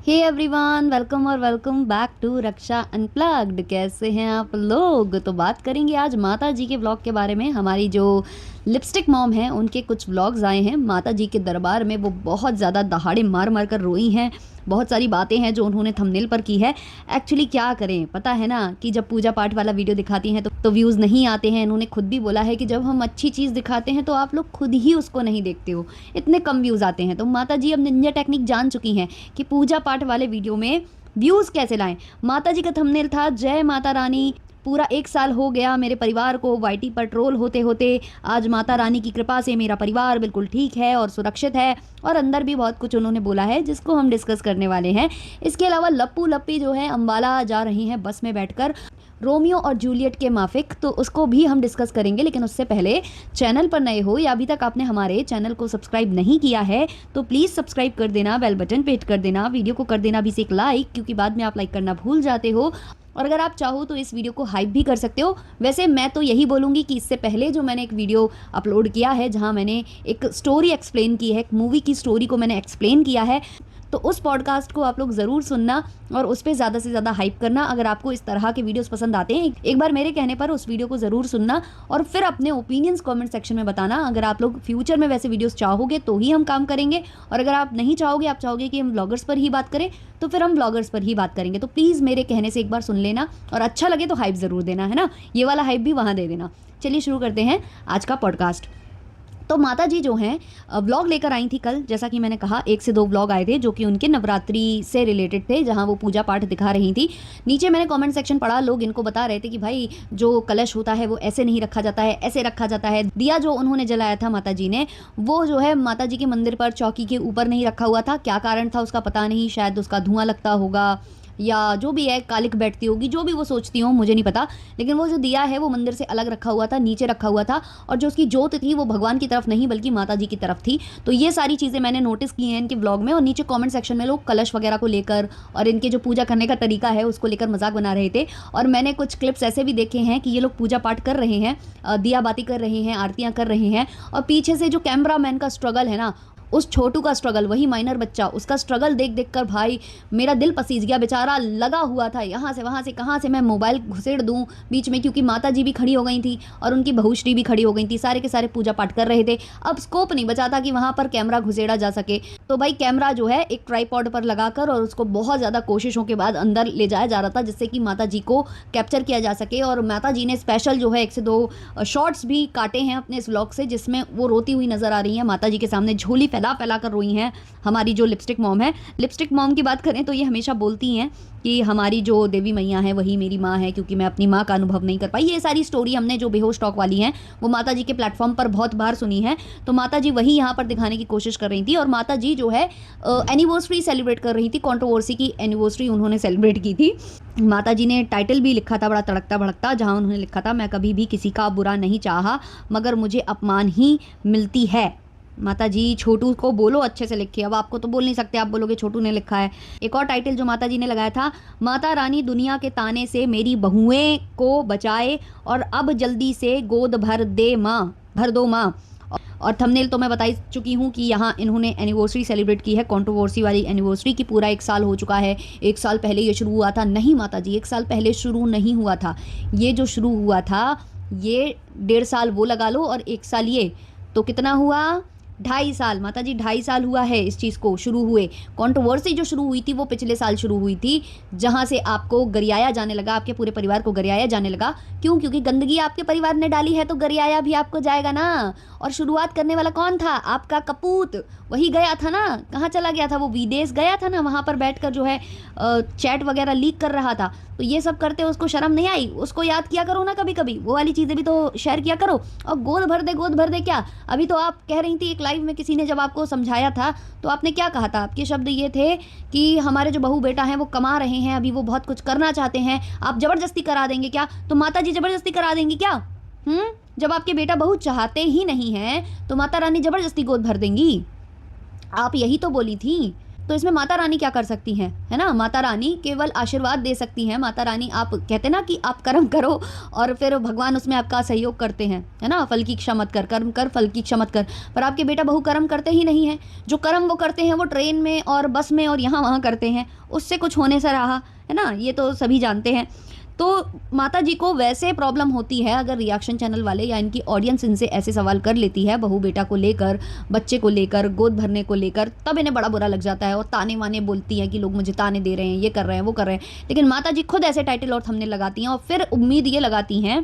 Hey everyone, welcome back to Raksha unplugged. कैसे हैं आप लोग? तो बात करेंगे आज माता जी के व्लॉग के बारे में। हमारी जो लिपस्टिक मॉम है उनके कुछ व्लॉग्स आए हैं माता जी के दरबार में। वो बहुत ज़्यादा दहाड़े मार मार कर रोई हैं। बहुत सारी बातें हैं जो उन्होंने थंबनेल पर की है। एक्चुअली क्या करें, पता है ना कि जब पूजा पाठ वाला वीडियो दिखाती हैं तो व्यूज़ नहीं आते हैं। इन्होंने खुद भी बोला है कि जब हम अच्छी चीज़ दिखाते हैं तो आप लोग खुद ही उसको नहीं देखते हो, इतने कम व्यूज़ आते हैं। तो माता जी अब निंजा टेक्निक जान चुकी हैं कि पूजा पाठ वाले वीडियो में व्यूज़ कैसे लाएं। माता जी का थंबनेल था जय माता रानी। पूरा 1 साल हो गया मेरे परिवार को वाईटी पर ट्रोल होते होते। आज माता रानी की कृपा से मेरा परिवार बिल्कुल ठीक है और सुरक्षित है। और अंदर भी बहुत कुछ उन्होंने बोला है जिसको हम डिस्कस करने वाले हैं। इसके अलावा लप्पू लप्पी जो है अम्बाला जा रही हैं बस में बैठकर, रोमियो और जूलियट के माफिक, तो उसको भी हम डिस्कस करेंगे। लेकिन उससे पहले चैनल पर नए हो या अभी तक आपने हमारे चैनल को सब्सक्राइब नहीं किया है तो प्लीज़ सब्सक्राइब कर देना, बेल बटन पे हिट कर देना, वीडियो को कर देना भी से एक लाइक, क्योंकि बाद में आप लाइक करना भूल जाते हो। और अगर आप चाहो तो इस वीडियो को हाइप भी कर सकते हो। वैसे मैं तो यही बोलूँगी कि इससे पहले जो मैंने एक वीडियो अपलोड किया है जहाँ मैंने एक स्टोरी एक्सप्लेन की है, एक मूवी की स्टोरी को मैंने एक्सप्लेन किया है, तो उस पॉडकास्ट को आप लोग ज़रूर सुनना और उस पर ज़्यादा से ज़्यादा हाइप करना। अगर आपको इस तरह के वीडियोस पसंद आते हैं, एक बार मेरे कहने पर उस वीडियो को ज़रूर सुनना और फिर अपने ओपिनियंस कमेंट सेक्शन में बताना। अगर आप लोग फ्यूचर में वैसे वीडियोस चाहोगे तो ही हम काम करेंगे, और अगर आप नहीं चाहोगे, आप चाहोगे कि हम व्लॉगर्स पर ही बात करें, तो फिर हम व्लॉगर्स पर ही बात करेंगे। तो प्लीज़ मेरे कहने से एक बार सुन लेना और अच्छा लगे तो हाइप ज़रूर देना, है ना। ये वाला हाइप भी वहाँ दे देना। चलिए शुरू करते हैं आज का पॉडकास्ट। तो माता जी जो हैं व्लॉग लेकर आई थी कल। जैसा कि मैंने कहा 1 से 2 व्लॉग आए थे जो कि उनके नवरात्रि से रिलेटेड थे, जहां वो पूजा पाठ दिखा रही थी। नीचे मैंने कमेंट सेक्शन पढ़ा, लोग इनको बता रहे थे कि भाई जो कलश होता है वो ऐसे नहीं रखा जाता है, ऐसे रखा जाता है। दिया जो उन्होंने जलाया था माता जी ने, वो जो है माता जी के मंदिर पर चौकी के ऊपर नहीं रखा हुआ था। क्या कारण था उसका पता नहीं, शायद उसका धुआं लगता होगा या जो भी है, कालिक बैठती होगी, जो भी वो सोचती हो मुझे नहीं पता। लेकिन वो जो दिया है वो मंदिर से अलग रखा हुआ था, नीचे रखा हुआ था, और जो उसकी जोत थी वो भगवान की तरफ नहीं बल्कि माता जी की तरफ थी। तो ये सारी चीज़ें मैंने नोटिस की हैं इनके व्लॉग में। और नीचे कमेंट सेक्शन में लोग कलश वगैरह को लेकर और इनके जो पूजा करने का तरीका है उसको लेकर मजाक बना रहे थे। और मैंने कुछ क्लिप्स ऐसे भी देखे हैं कि ये लोग पूजा पाठ कर रहे हैं, दिया बाती कर रहे हैं, आरतियाँ कर रहे हैं, और पीछे से जो कैमरा मैन का स्ट्रगल है ना, उस छोटू का स्ट्रगल, वही माइनर बच्चा, उसका स्ट्रगल देख देख कर भाई मेरा दिल पसीज गया। बेचारा लगा हुआ था यहाँ से वहाँ से, कहाँ से मैं मोबाइल घुसेड़ दूँ बीच में, क्योंकि माता जी भी खड़ी हो गई थी और उनकी बहुश्री भी खड़ी हो गई थी। सारे के सारे पूजा पाठ कर रहे थे। अब स्कोप नहीं बचा था कि वहाँ पर कैमरा घुसेड़ा जा सके। तो भाई कैमरा जो है एक ट्राईपॉड पर लगाकर और उसको बहुत ज़्यादा कोशिशों के बाद अंदर ले जाया जा रहा था जिससे कि माता जी को कैप्चर किया जा सके। और माता जी ने स्पेशल जो है 1 से 2 शॉर्ट्स भी काटे हैं अपने इस व्लॉग से, जिसमें वो रोती हुई नजर आ रही हैं। माता जी के सामने झोली फैला फैला कर रोई हैं हमारी जो लिपस्टिक मॉम है। लिपस्टिक मॉम की बात करें तो ये हमेशा बोलती हैं कि हमारी जो देवी मैया है वही मेरी माँ है, क्योंकि मैं अपनी माँ का अनुभव नहीं कर पाई। ये सारी स्टोरी हमने जो बेहोश टॉक वाली हैं वो माता जी के प्लेटफॉर्म पर बहुत बार सुनी है। तो माता जी वही यहाँ पर दिखाने की कोशिश कर रही थी। और माता जी जो है एनिवर्सरी सेलिब्रेट कर रही थी, कंट्रोवर्सी की एनिवर्सरी उन्होंने सेलिब्रेट की थी। माता जी ने टाइटल भी लिखा था बड़ा तड़कता भड़कता, जहाँ उन्होंने लिखा था मैं कभी भी किसी का बुरा नहीं चाहा मगर मुझे अपमान ही मिलती है। माता जी छोटू को बोलो अच्छे से लिखे। अब आपको तो बोल नहीं सकते, आप बोलोगे छोटू ने लिखा है। एक और टाइटल जो माता जी ने लगाया था, माता रानी दुनिया के ताने से मेरी बहुएं को बचाए और अब जल्दी से गोद भर दो माँ। और थंबनेल तो मैं बता चुकी हूँ कि यहाँ इन्होंने एनिवर्सरी सेलिब्रेट की है, कंट्रोवर्सी वाली एनिवर्सरी की। पूरा 1 साल हो चुका है। 1 साल पहले ये शुरू हुआ था। नहीं माता जी, 1 साल पहले शुरू नहीं हुआ था। ये जो शुरू हुआ था, ये 1.5 साल वो लगा लो और 1 साल ये, तो कितना हुआ? 2.5 साल। माता जी 2.5 साल हुआ है इस चीज़ को शुरू हुए। कंट्रोवर्सी जो शुरू हुई थी वो पिछले साल शुरू हुई थी, जहाँ से आपको गरियाया जाने लगा, आपके पूरे परिवार को गरियाया जाने लगा। क्यों? क्योंकि गंदगी आपके परिवार ने डाली है तो गरियाया भी आपको जाएगा ना। और शुरुआत करने वाला कौन था? आपका कपूत। वही गया था ना, कहाँ चला गया था वो? विदेश गया था ना, वहाँ पर बैठकर जो है चैट वगैरह लीक कर रहा था। तो ये सब करते उसको शर्म नहीं आई? उसको याद किया करो ना कभी कभी, वो वाली चीज़ें भी तो शेयर किया करो। और गोद भर दे क्या? अभी तो आप कह रही थी एक लाइव में, किसी ने जब आपको समझाया था तो आपने क्या कहा था? आपके शब्द ये थे कि हमारे जो बहू बेटा हैं वो कमा रहे हैं, अभी वो बहुत कुछ करना चाहते हैं, आप ज़बरदस्ती करा देंगे क्या? तो माता जी ज़बरदस्ती करा देंगी क्या? जब आपके बेटा बहू चाहते ही नहीं हैं तो माता रानी ज़बरदस्ती गोद भर देंगी? आप यही तो बोली थी। तो इसमें माता रानी क्या कर सकती हैं, है ना? माता रानी केवल आशीर्वाद दे सकती हैं। माता रानी, आप कहते ना कि आप कर्म करो और फिर भगवान उसमें आपका सहयोग करते हैं, है ना? फल की इच्छा मत कर, कर्म कर फल की इच्छा मत कर। पर आपके बेटा बहू कर्म करते ही नहीं हैं। जो कर्म वो करते हैं वो ट्रेन में और बस में और यहाँ वहाँ करते हैं, उससे कुछ होने से रहा, है ना? ये तो सभी जानते हैं। तो माता जी को वैसे प्रॉब्लम होती है अगर रिएक्शन चैनल वाले या इनकी ऑडियंस इनसे ऐसे सवाल कर लेती है बहू बेटा को लेकर, बच्चे को लेकर, गोद भरने को लेकर, तब इन्हें बड़ा बुरा लग जाता है और ताने वाने बोलती हैं कि लोग मुझे ताने दे रहे हैं, ये कर रहे हैं, वो कर रहे हैं। लेकिन माता जी खुद ऐसे टाइटल और थंबनेल लगाती हैं और फिर उम्मीद ये लगाती हैं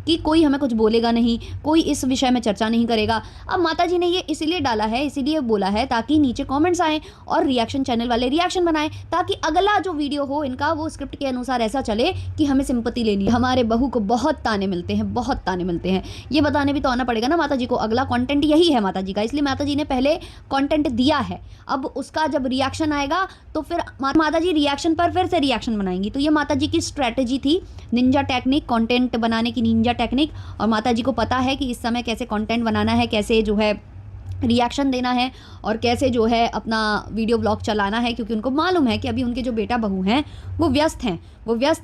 कि कोई हमें कुछ बोलेगा नहीं, कोई इस विषय में चर्चा नहीं करेगा। अब माता जी ने ये इसीलिए डाला है, इसीलिए बोला है ताकि नीचे कमेंट्स आएँ और रिएक्शन चैनल वाले रिएक्शन बनाएं, ताकि अगला जो वीडियो हो इनका वो स्क्रिप्ट के अनुसार ऐसा चले कि हमें सिंपैथी लेनी है। हमारे बहू को बहुत ताने मिलते हैं, बहुत ताने मिलते हैं। ये बताने भी तो आना पड़ेगा ना माता जी को, अगला कंटेंट यही है माता जी का, इसलिए माता जी ने पहले कंटेंट दिया है। अब उसका जब रिएक्शन आएगा तो फिर माता जी रिएक्शन पर फिर से रिएक्शन बनाएंगी। तो ये माता जी की स्ट्रैटेजी थी, निंजा टेक्निक, कंटेंट बनाने की निंजा टेक्निक। और माता जी को पता है कि इस समय कैसे कंटेंट बनाना है, कैसे जो है रिएक्शन देना है और कैसे जो है अपना वीडियो ब्लॉग चलाना है, क्योंकि उनको मालूम है कि अभी उनके जो बेटा बहू हैं वो व्यस्त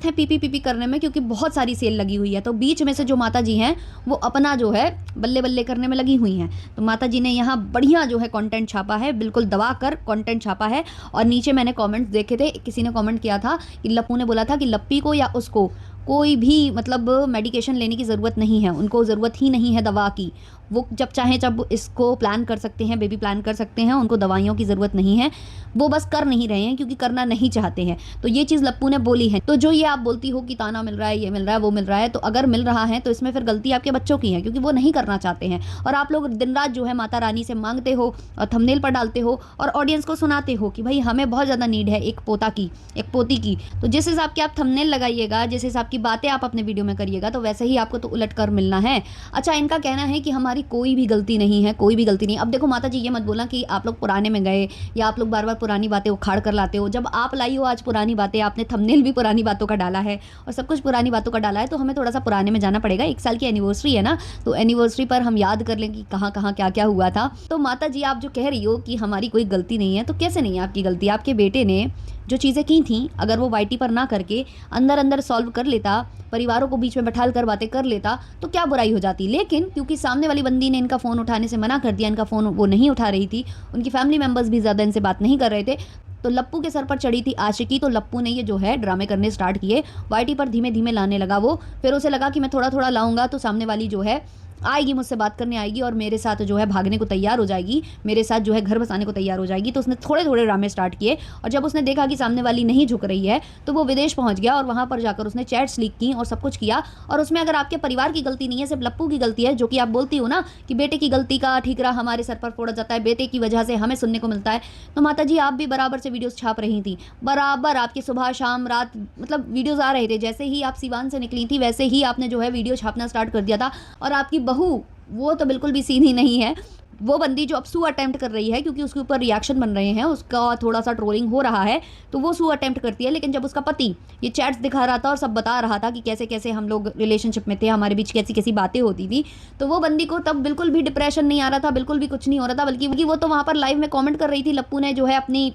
हैं पीपी करने में, क्योंकि बहुत सारी सेल लगी हुई है। तो बीच में से जो माता जी हैं वो अपना जो है बल्ले बल्ले करने में लगी हुई हैं। तो माता जी ने यहाँ बढ़िया जो है कंटेंट छापा है, बिल्कुल दबा कर कंटेंट छापा है। और नीचे मैंने कमेंट्स देखे थे, किसी ने कमेंट किया था कि लप्पू ने बोला था कि लप्पी को या उसको कोई भी मतलब मेडिकेशन लेने की ज़रूरत नहीं है, उनको ज़रूरत ही नहीं है दवा की। वो जब चाहें जब इसको प्लान कर सकते हैं, बेबी प्लान कर सकते हैं, उनको दवाइयों की ज़रूरत नहीं है। वो बस कर नहीं रहे हैं क्योंकि करना नहीं चाहते हैं। तो ये चीज़ लप्पू ने बोली है। तो जो ये आप बोलती हो कि ताना मिल रहा है, ये मिल रहा है, वो मिल रहा है, तो अगर मिल रहा है तो इसमें फिर गलती आपके बच्चों की है, क्योंकि वो नहीं करना चाहते हैं। और आप लोग दिन रात जो है माता रानी से मांगते हो और थंबनेल पर डालते हो और ऑडियंस को सुनाते हो कि भाई हमें बहुत ज़्यादा नीड है एक पोता की, एक पोती की। तो जिस हिसाब की आप थंबनेल लगाइएगा, जिस हिसाब की बातें आप अपने वीडियो में करिएगा, तो वैसे ही आपको तो उलट कर मिलना है। अच्छा, इनका कहना है कि हमारी कोई भी गलती नहीं है, कोई भी गलती नहीं। अब देखो माता जी, ये मत बोलना कि आप लोग पुराने में गए या आप लोग बार बार पुरानी बातें उखाड़ कर लाते हो। जब आप लाई हो आज पुरानी बातें, आपने थंबनेल भी पुरानी बातों का डाला है और सब कुछ पुरानी बातों का डाला है, तो हमें थोड़ा सा पुराने में जाना पड़ेगा। 1 साल की एनिवर्सरी है ना, तो एनिवर्सरी पर हम याद कर लें कि कहाँ कहाँ क्या क्या हुआ था। तो माता जी, आप जो कह रही हो कि हमारी कोई गलती नहीं है, तो कैसे नहीं है आपकी गलती? आपके बेटे ने जो चीज़ें की थी, अगर वो वाईटी पर ना करके अंदर अंदर सॉल्व कर लेता, परिवारों को बीच में बैठाल कर बातें कर लेता, तो क्या बुराई हो जाती। लेकिन क्योंकि सामने वाली बंदी ने इनका फ़ोन उठाने से मना कर दिया, इनका फ़ोन वो नहीं उठा रही थी, उनकी फैमिली मेम्बर्स भी ज़्यादा इनसे बात नहीं कर रहे थे, तो लप्पू के सर पर चढ़ी थी आशिकी। तो लप्पू ने ये जो है ड्रामे करने स्टार्ट किए, वाईटी पर धीमे धीमे लाने लगा वो। फिर उसे लगा कि मैं थोड़ा थोड़ा लाऊंगा तो सामने वाली जो है आएगी, मुझसे बात करने आएगी और मेरे साथ जो है भागने को तैयार हो जाएगी, मेरे साथ जो है घर बसाने को तैयार हो जाएगी। तो उसने थोड़े थोड़े ड्रामे स्टार्ट किए और जब उसने देखा कि सामने वाली नहीं झुक रही है, तो वो विदेश पहुंच गया और वहां पर जाकर उसने चैट्स लीक की और सब कुछ किया। और उसमें अगर आपके परिवार की गलती नहीं है, सिर्फ लप्पू की गलती है, जो कि आप बोलती हो ना कि बेटे की गलती का ठीकरा हमारे सर पर फोड़ा जाता है, बेटे की वजह से हमें सुनने को मिलता है। तो माता जी, आप भी बराबर से वीडियोस छाप रही थी, बराबर आपकी सुबह शाम रात मतलब वीडियोस आ रहे थे। जैसे ही आप सिवान से निकली थी वैसे ही आपने जो है वीडियो छापना स्टार्ट कर दिया था। और आपकी बहू वो तो बिल्कुल भी सीधी नहीं है, वो बंदी जो अब सू अटेम्प्ट कर रही है, क्योंकि उसके ऊपर रिएक्शन बन रहे हैं, उसका थोड़ा सा ट्रोलिंग हो रहा है, तो वो सू अटेम्प्ट करती है। लेकिन जब उसका पति ये चैट्स दिखा रहा था और सब बता रहा था कि कैसे कैसे हम लोग रिलेशनशिप में थे, हमारे बीच कैसी कैसी बातें होती थी, तो वो बंदी को तब बिल्कुल भी डिप्रेशन नहीं आ रहा था, बिल्कुल भी कुछ नहीं हो रहा था, बल्कि वो तो वहाँ पर लाइव में कॉमेंट कर रही थी। लप्पू ने जो है अपनी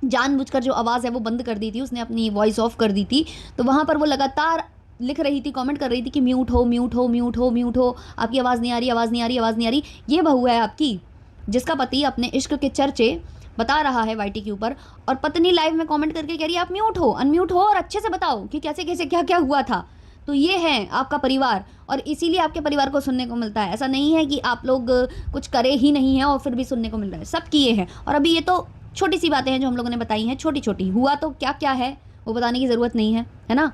जानबूझकर जो आवाज़ है वो बंद कर दी थी, उसने अपनी वॉइस ऑफ कर दी थी। तो वहाँ पर वो लगातार लिख रही थी, कमेंट कर रही थी कि म्यूट हो म्यूट हो म्यूट हो म्यूट हो, आपकी आवाज़ नहीं आ रही, आवाज़ नहीं आ रही, आवाज़ नहीं आ रही। ये बहू है आपकी, जिसका पति अपने इश्क के चर्चे बता रहा है वाईटी के ऊपर, और पत्नी लाइव में कमेंट करके कह रही है आप म्यूट हो, अनम्यूट हो और अच्छे से बताओ कि कैसे कैसे क्या क्या हुआ था। तो ये है आपका परिवार, और इसीलिए आपके परिवार को सुनने को मिलता है। ऐसा नहीं है कि आप लोग कुछ करे ही नहीं है और फिर भी सुनने को मिल रहा है, सब किए हैं। और अभी ये तो छोटी सी बातें हैं जो हम लोगों ने बताई हैं, छोटी छोटी, हुआ तो क्या क्या है वो बताने की ज़रूरत नहीं है ना।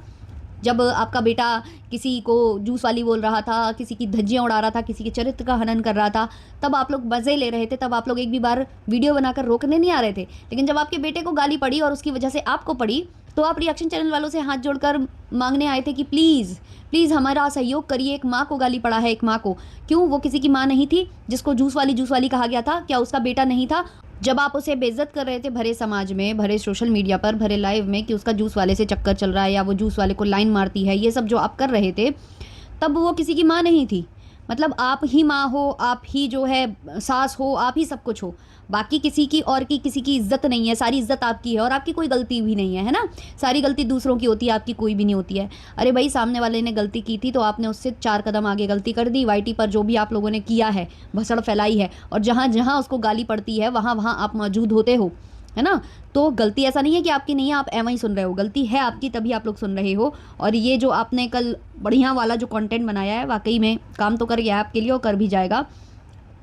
जब आपका बेटा किसी को जूस वाली बोल रहा था, किसी की धज्जियाँ उड़ा रहा था, किसी के चरित्र का हनन कर रहा था, तब आप लोग मज़े ले रहे थे, तब आप लोग एक भी बार वीडियो बनाकर रोकने नहीं आ रहे थे। लेकिन जब आपके बेटे को गाली पड़ी और उसकी वजह से आपको पड़ी, तो आप रिएक्शन चैनल वालों से हाथ जोड़कर मांगने आए थे कि प्लीज़ प्लीज़ हमारा सहयोग करिए। एक माँ को गाली पड़ा है, एक माँ को, क्यों? वो किसी की माँ नहीं थी जिसको जूस वाली कहा गया था? क्या उसका बेटा नहीं था? जब आप उसे बेइज्जत कर रहे थे भरे समाज में, भरे सोशल मीडिया पर, भरे लाइव में कि उसका जूस वाले से चक्कर चल रहा है या वो जूस वाले को लाइन मारती है, ये सब जो आप कर रहे थे, तब वो किसी की माँ नहीं थी। मतलब आप ही माँ हो, आप ही जो है सास हो, आप ही सब कुछ हो, बाकी किसी की और की किसी की इज्जत नहीं है, सारी इज्जत आपकी है और आपकी कोई गलती भी नहीं है ना। सारी गलती दूसरों की होती है, आपकी कोई भी नहीं होती है। अरे भाई, सामने वाले ने गलती की थी तो आपने उससे 4 कदम आगे गलती कर दी। वाईटी पर जो भी आप लोगों ने किया है, भसड़ फैलाई है, और जहाँ जहाँ उसको गाली पड़ती है वहाँ वहाँ आप मौजूद होते हो, है ना। तो गलती ऐसा नहीं है कि आपकी नहीं है, आप एवं ही सुन रहे हो, गलती है आपकी, तभी आप लोग सुन रहे हो। और ये जो आपने कल बढ़िया वाला जो कंटेंट बनाया है, वाकई में काम तो कर गया आपके लिए और कर भी जाएगा।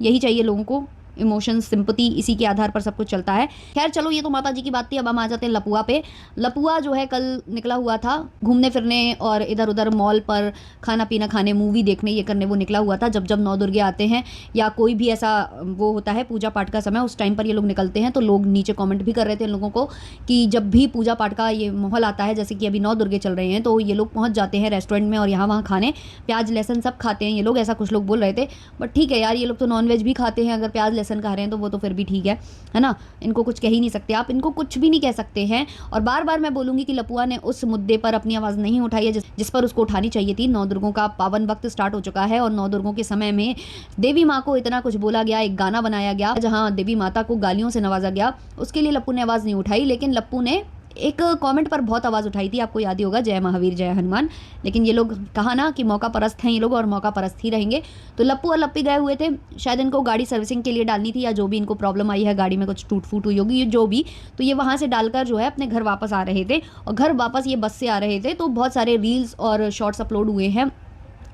यही चाहिए लोगों को, इमोशंस, सिंपैथी, इसी के आधार पर सब कुछ चलता है। खैर चलो, ये तो माता जी की बात थी। अब हम आ जाते हैं लपुआ पे। लपुआ जो है कल निकला हुआ था घूमने फिरने और इधर उधर मॉल पर खाना पीना खाने, मूवी देखने, ये करने वो निकला हुआ था। जब जब नौ दुर्गे आते हैं या कोई भी ऐसा वो होता है पूजा पाठ का समय, उस टाइम पर ये लोग निकलते हैं। तो लोग नीचे कॉमेंट भी कर रहे थे इन लोगों को कि जब भी पूजा पाठ का ये माहौल आता है, जैसे कि अभी नौ दुर्गे चल रहे हैं, तो ये लोग पहुँच जाते हैं रेस्टोरेंट में और यहाँ वहाँ खाने, प्याज लहसन सब खाते हैं ये लोग, ऐसा कुछ लोग बोल रहे थे। बट ठीक है यार, ये लोग तो नॉनवेज भी खाते हैं, अगर प्याज लहसन खा रहे हैं तो वो तो फिर भी ठीक है ना। इनको कुछ कह ही नहीं सकते, आप इनको कुछ भी नहीं कह सकते हैं। और बार बार मैं बोलूंगी कि लपुआ ने उस मुद्दे पर अपनी आवाज़ नहीं उठाई है जिस पर उसको उठानी चाहिए थी। नौ दुर्गों का पावन वक्त स्टार्ट हो चुका है और नौ दुर्गों के समय में देवी माँ को इतना कुछ बोला गया, एक गाना बनाया गया जहाँ देवी माता को गालियों से नवाजा गया, उसके लिए लप्पू ने आवाज़ नहीं उठाई। लेकिन लप्पू ने एक कमेंट पर बहुत आवाज़ उठाई थी, आपको याद ही होगा, जय महावीर जय हनुमान। लेकिन ये लोग कहा ना कि मौका परस्त हैं ये लोग और मौका परस्त ही रहेंगे। तो लप्पू और लप्पी गए हुए थे, शायद इनको गाड़ी सर्विसिंग के लिए डालनी थी या जो भी इनको प्रॉब्लम आई है, गाड़ी में कुछ टूट फूट हुई होगी जो भी, तो ये वहाँ से डालकर जो है अपने घर वापस आ रहे थे। और घर वापस ये बस से आ रहे थे तो बहुत सारे रील्स और शॉर्ट्स अपलोड हुए हैं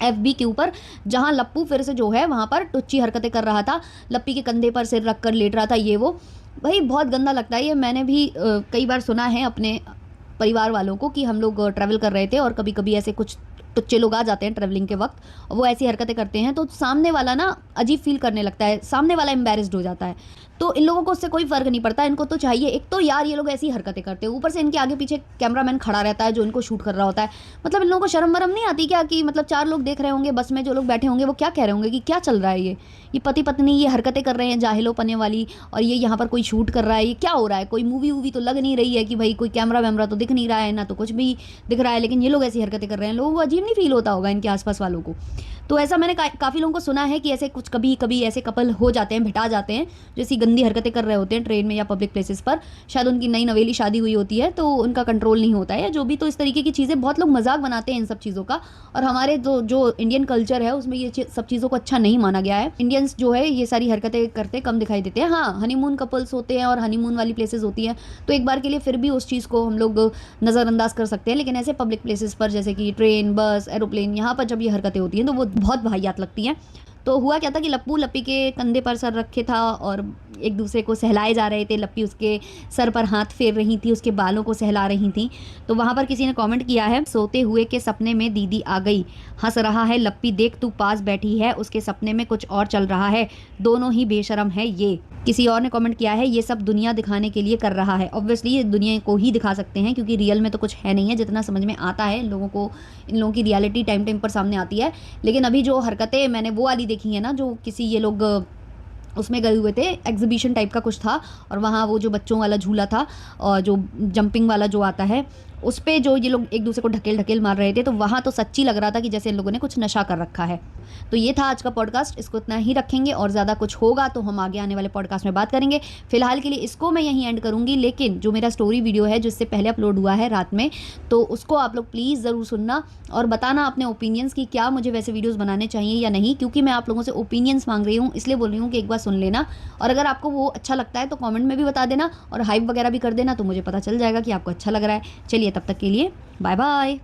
FB के ऊपर, जहाँ लप्पू फिर से जो है वहाँ पर टुच्ची हरकतें कर रहा था, लप्पी के कंधे पर सिर रख कर लेट रहा था, ये वो। भाई बहुत गंदा लगता है ये। मैंने भी कई बार सुना है अपने परिवार वालों को कि हम लोग ट्रैवल कर रहे थे और कभी कभी ऐसे कुछ टुच्चे लोग आ जाते हैं ट्रैवलिंग के वक्त और वो ऐसी हरकतें करते हैं तो सामने वाला ना अजीब फील करने लगता है, सामने वाला एम्बेरस्ड हो जाता है। तो इन लोगों को उससे कोई फ़र्क नहीं पड़ता, इनको तो चाहिए एक तो यार ये लोग ऐसी हरकतें करते हैं, ऊपर से इनके आगे पीछे कैमरामैन खड़ा रहता है जो इनको शूट कर रहा होता है। मतलब इन लोगों को शर्म वरम नहीं आती क्या कि मतलब 4 लोग देख रहे होंगे, बस में जो लोग बैठे होंगे वो क्या कह रहे होंगे कि क्या चल रहा है, ये पति पत्नी ये हरकतें कर रहे हैं जाहिलो पने वाली, और ये यहाँ पर कोई शूट कर रहा है, ये क्या हो रहा है। कोई मूवी वूवी तो लग नहीं रही है कि भाई कोई कैमरा वैमरा तो दिख नहीं रहा है ना, तो कुछ भी दिख रहा है, लेकिन ये लोग ऐसी हरकतें कर रहे हैं। लोगों को अजीब नहीं फील होता होगा इनके आसपास वालों को। तो ऐसा मैंने काफ़ी लोगों को सुना है कि ऐसे कुछ कभी कभी ऐसे कपल हो जाते हैं, भिटा जाते हैं, जैसी गंदी हरकतें कर रहे होते हैं ट्रेन में या पब्लिक प्लेसेस पर। शायद उनकी नई नवेली शादी हुई होती है तो उनका कंट्रोल नहीं होता है या जो भी। तो इस तरीके की चीज़ें बहुत लोग मजाक बनाते हैं इन सब चीज़ों का, और हमारे जो इंडियन कल्चर है उसमें ये सब चीज़ों को अच्छा नहीं माना गया है। इंडियंस जो है ये सारी हरकतें करते कम दिखाई देते हैं। हाँ, हनीमून कपल्स होते हैं और हनीमून वाली प्लेसेस होती हैं तो एक बार के लिए फिर भी उस चीज़ को हम लोग नज़रअंदाज कर सकते हैं, लेकिन ऐसे पब्लिक प्लेसेस पर जैसे कि ट्रेन, बस, एरोप्लेन, यहाँ पर जब ये हरकतें होती हैं तो वो बहुत वाहियात लगती हैं। तो हुआ क्या था कि लप्पू लप्पी के कंधे पर सर रखे था और एक दूसरे को सहलाए जा रहे थे। लप्पी उसके सर पर हाथ फेर रही थी, उसके बालों को सहला रही थी। तो वहाँ पर किसी ने कमेंट किया है, सोते हुए के सपने में दीदी आ गई, हंस रहा है लप्पी, देख तू पास बैठी है उसके सपने में कुछ और चल रहा है, दोनों ही बेशरम है ये। किसी और ने कमेंट किया है, ये सब दुनिया दिखाने के लिए कर रहा है। ऑब्वियसली ये दुनिया को ही दिखा सकते हैं क्योंकि रियल में तो कुछ है नहीं है, जितना समझ में आता है इन लोगों को, इन लोगों की रियलिटी टाइम टाइम पर सामने आती है। लेकिन अभी जो हरकतें मैंने वो वाली देखी है ना, जो किसी ये लोग उसमें गए हुए थे, एग्जीबिशन टाइप का कुछ था और वहाँ वो जो बच्चों वाला झूला था और जो जंपिंग वाला जो आता है उस पे जो ये लोग एक दूसरे को ढकेल ढकेल मार रहे थे, तो वहाँ तो सच्ची लग रहा था कि जैसे इन लोगों ने कुछ नशा कर रखा है। तो ये था आज का पॉडकास्ट, इसको इतना ही रखेंगे और ज़्यादा कुछ होगा तो हम आगे आने वाले पॉडकास्ट में बात करेंगे। फिलहाल के लिए इसको मैं यहीं एंड करूँगी, लेकिन जो मेरा स्टोरी वीडियो है जो इससे पहले अपलोड हुआ है रात में, तो उसको आप लोग प्लीज़ ज़रूर सुनना और बताना अपने ओपिनियंस की क्या मुझे वैसे वीडियोज़ बनाने चाहिए या नहीं, क्योंकि मैं आप लोगों से ओपिनियंस मांग रही हूँ, इसलिए बोल रही हूँ कि एक बार सुन लेना। और अगर आपको वो अच्छा लगता है तो कॉमेंट में भी बता देना और हाइप वगैरह भी कर देना, तो मुझे पता चल जाएगा कि आपको अच्छा लग रहा है। चलिए तब तक के लिए बाय बाय।